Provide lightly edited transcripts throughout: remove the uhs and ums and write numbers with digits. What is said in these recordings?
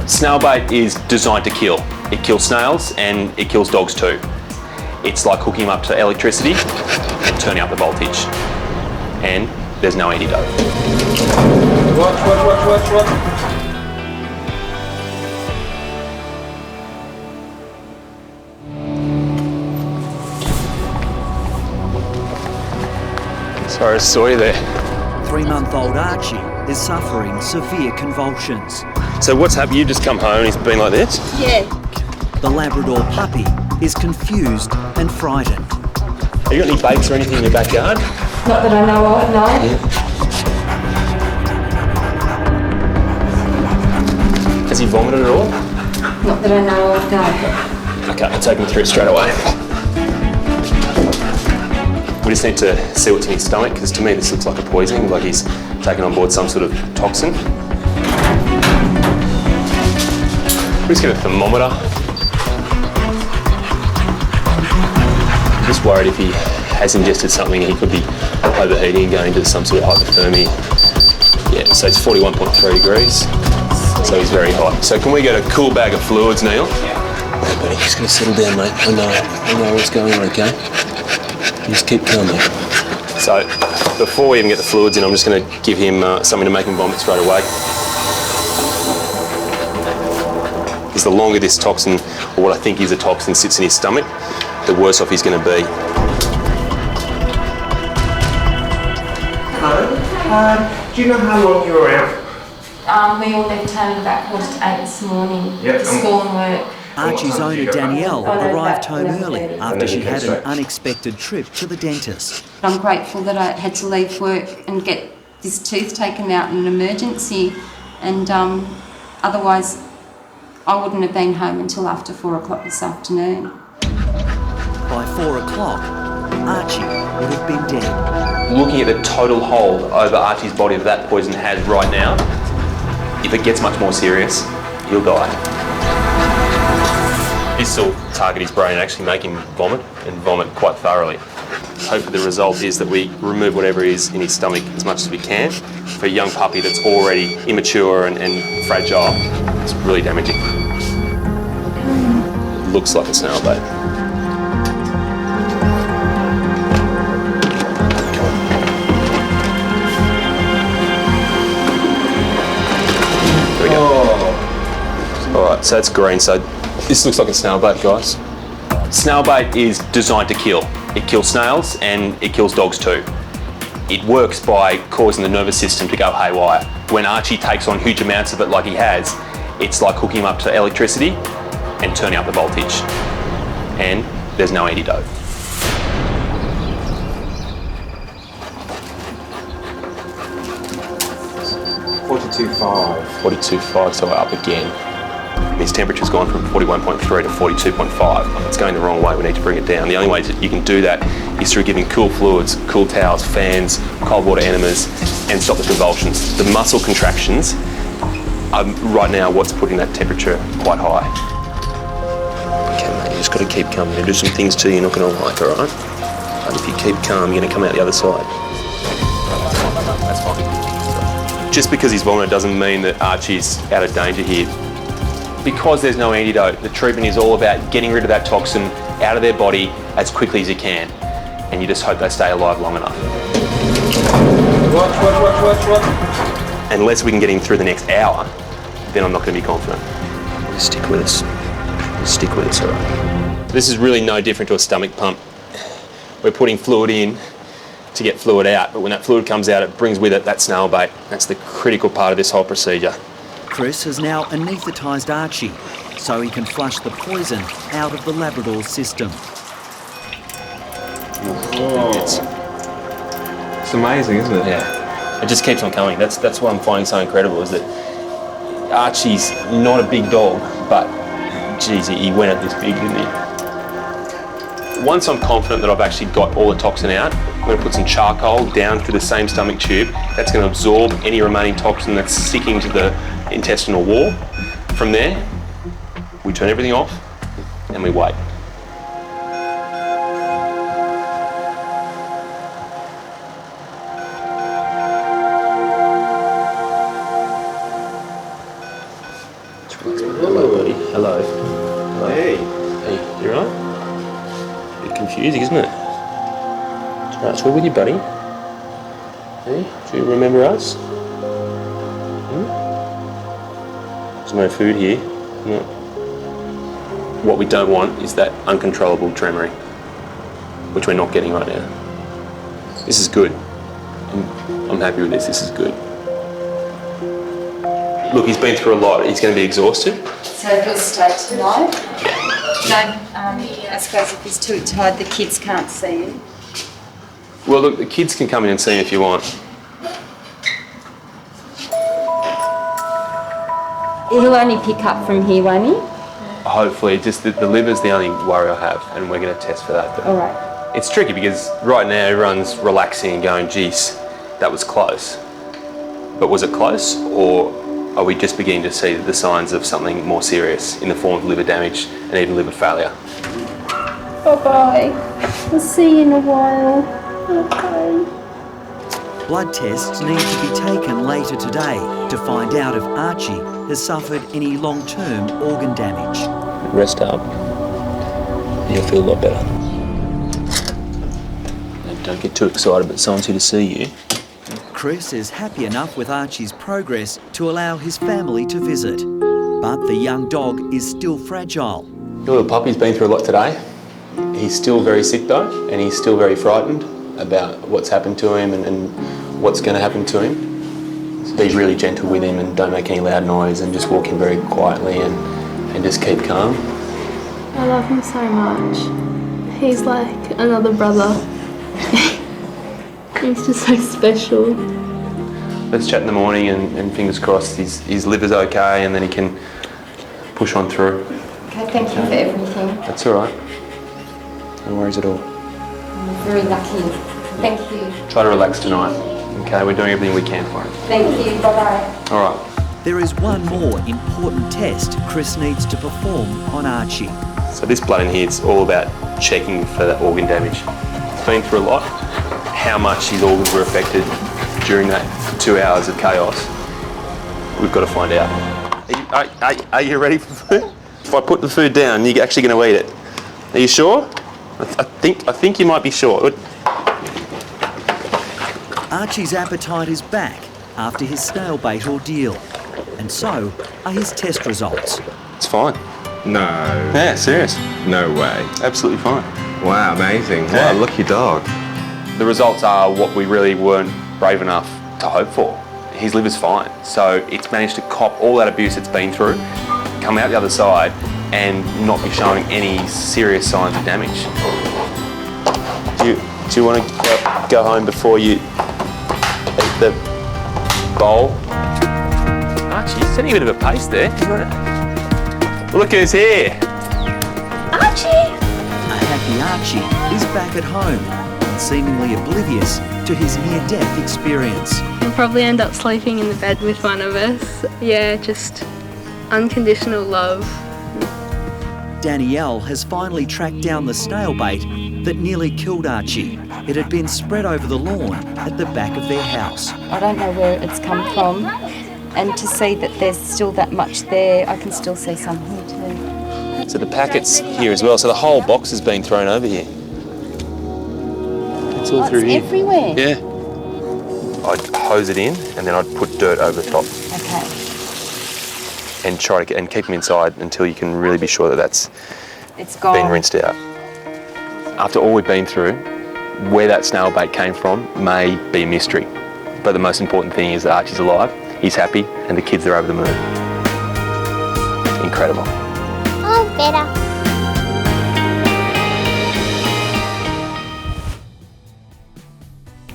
Snail bait is designed to kill. It kills snails and it kills dogs too. It's like hooking them up to electricity and turning up the voltage. And there's no antidote. Watch. Sorry, I saw you there. 3-month-old Archie is suffering severe convulsions. So what's happened? You just come home and he's been like this? Yeah. The Labrador puppy is confused and frightened. Have you got any baits or anything in your backyard? Not that I know of, no. Has he vomited at all? Not that I know of, no. Okay, I'll take him through it straight away. We just need to see what's in his stomach, because to me this looks like a poisoning, like he's taken on board some sort of toxin. We'll just get a thermometer. I'm just worried if he has ingested something, he could be overheating and going into some sort of hypothermia. Yeah, so it's 41.3 degrees, so he's very hot. So can we get a cool bag of fluids, Neil? Hey buddy, just gonna settle down, mate. I know what's going on, okay? Just keep calm, mate. So before we even get the fluids in, I'm just going to give him something to make him vomit straight away. Because the longer this toxin, or what I think is a toxin, sits in his stomach, the worse off he's going to be. Hello. Do you know how long you were out? We all left home about 8:15 this morning. Yep. For school and work. Archie's owner Danielle arrived home early after she had an unexpected trip to the dentist. I'm grateful that I had to leave work and get this tooth taken out in an emergency, and otherwise I wouldn't have been home until after 4 o'clock this afternoon. By 4 o'clock, Archie would have been dead. Looking at the total hold over Archie's body that poison has right now, if it gets much more serious, he'll die. This will target his brain and actually make him vomit, and vomit quite thoroughly. Hopefully the result is that we remove whatever is in his stomach as much as we can. For a young puppy that's already immature and fragile, it's really damaging. It looks like a snail bait. There we go. All right, so that's green. So this looks like a snail bait, guys. Snail bait is designed to kill. It kills snails and it kills dogs too. It works by causing the nervous system to go haywire. When Archie takes on huge amounts of it like he has, it's like hooking him up to electricity and turning up the voltage. And there's no antidote. 42.5. 42.5, so we're up again. His temperature's gone from 41.3 to 42.5. It's going the wrong way, we need to bring it down. The only way that you can do that is through giving cool fluids, cool towels, fans, cold water enemas, and stop the convulsions. The muscle contractions are right now what's putting that temperature quite high. Okay mate, you just got to keep calm. You're going to do some things too you're not going to like, alright? But if you keep calm, you're going to come out the other side. That's fine. Just because he's vomited doesn't mean that Archie's out of danger here. Because there's no antidote, the treatment is all about getting rid of that toxin out of their body as quickly as you can. And you just hope they stay alive long enough. Watch. Unless we can get him through the next hour, then I'm not going to be confident. Just stick with us. Just stick with us, all right? This is really no different to a stomach pump. We're putting fluid in to get fluid out, but when that fluid comes out, it brings with it that snail bait. That's the critical part of this whole procedure. Chris has now anaesthetised Archie so he can flush the poison out of the Labrador's system. It's amazing, isn't it? Yeah, it just keeps on coming. That's what I'm finding so incredible, is that Archie's not a big dog, but geez, he went at this big, didn't he? Once I'm confident that I've actually got all the toxin out, I'm going to put some charcoal down through the same stomach tube. That's going to absorb any remaining toxin that's sticking to the intestinal wall. From there, we turn everything off and we wait. Hello, buddy. Hello. Hello. Hey. Hey, you alright? Bit confusing, isn't it? It's alright, it's all with you, buddy. Hey, do you remember us? There's no food here. No. What we don't want is that uncontrollable tremoring, which we're not getting right now. This is good. I'm happy with this. This is good. Look, he's been through a lot. He's going to be exhausted. So he'll stay tonight? No, I suppose if he's too tired, the kids can't see him. Well, look, the kids can come in and see him if you want. He'll only pick up from here, won't he? Hopefully, just the liver's the only worry I have, and we're going to test for that. But All right. it's tricky because right now everyone's relaxing and going, geez, that was close. But was it close, or are we just beginning to see the signs of something more serious in the form of liver damage and even liver failure? Bye-bye. I'll see you in a while. Okay. Blood tests need to be taken later today to find out if Archie has suffered any long-term organ damage. Rest up. You'll feel a lot better. And don't get too excited, but someone's here to see you. Chris is happy enough with Archie's progress to allow his family to visit. But the young dog is still fragile. Your little puppy's been through a lot today. He's still very sick though, and he's still very frightened about what's happened to him and what's going to happen to him. So be really gentle with him and don't make any loud noise and just walk in very quietly and just keep calm. I love him so much. He's like another brother. He's just so special. Let's chat in the morning and fingers crossed his liver's okay and then he can push on through. Okay, thank you for everything. That's all right. No worries at all. I'm very lucky. Thank you. Try to relax tonight. Okay, we're doing everything we can for him. Thank you. Bye-bye. All right. There is one more important test Chris needs to perform on Archie. So this blood in here is all about checking for that organ damage. He's been through a lot. How much his organs were affected during that 2 hours of chaos, we've got to find out. Are you ready for food? If I put the food down, you're actually going to eat it. Are you sure? I think you might be sure. Archie's appetite is back after his snail bait ordeal. And so are his test results. It's fine. No. Yeah, serious. No way. Absolutely fine. Wow, amazing. Yeah. What a lucky dog. The results are what we really weren't brave enough to hope for. His liver's fine. So it's managed to cop all that abuse it's been through, come out the other side, and not be showing any serious signs of damage. Do you want to go home before you eat the bowl? Archie, you're setting a bit of a pace there. Look who's here. Archie! A happy Archie is back at home and seemingly oblivious to his near-death experience. We'll probably end up sleeping in the bed with one of us. Yeah, just unconditional love. Danielle has finally tracked down the snail bait that nearly killed Archie. It had been spread over the lawn at the back of their house. I don't know where it's come from, and to see that there's still that much there, I can still see some here too. So the packet's here as well, so the whole box has been thrown over here. It's all through here. Everywhere? Yeah. I'd hose it in and then I'd put dirt over the top Okay. and try to keep them inside until you can really be sure that that's It's gone. been rinsed out. After all we've been through, where that snail bait came from may be a mystery. But the most important thing is that Archie's alive, he's happy, and the kids are over the moon. Incredible. Oh, better.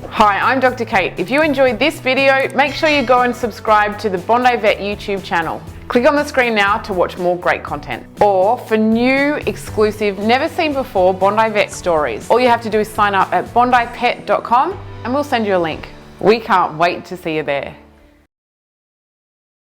Hi, I'm Dr. Kate. If you enjoyed this video, make sure you go and subscribe to the Bondi Vet YouTube channel. Click on the screen now to watch more great content. Or for new, exclusive, never seen before Bondi Vet stories, all you have to do is sign up at bondipet.com and we'll send you a link. We can't wait to see you there.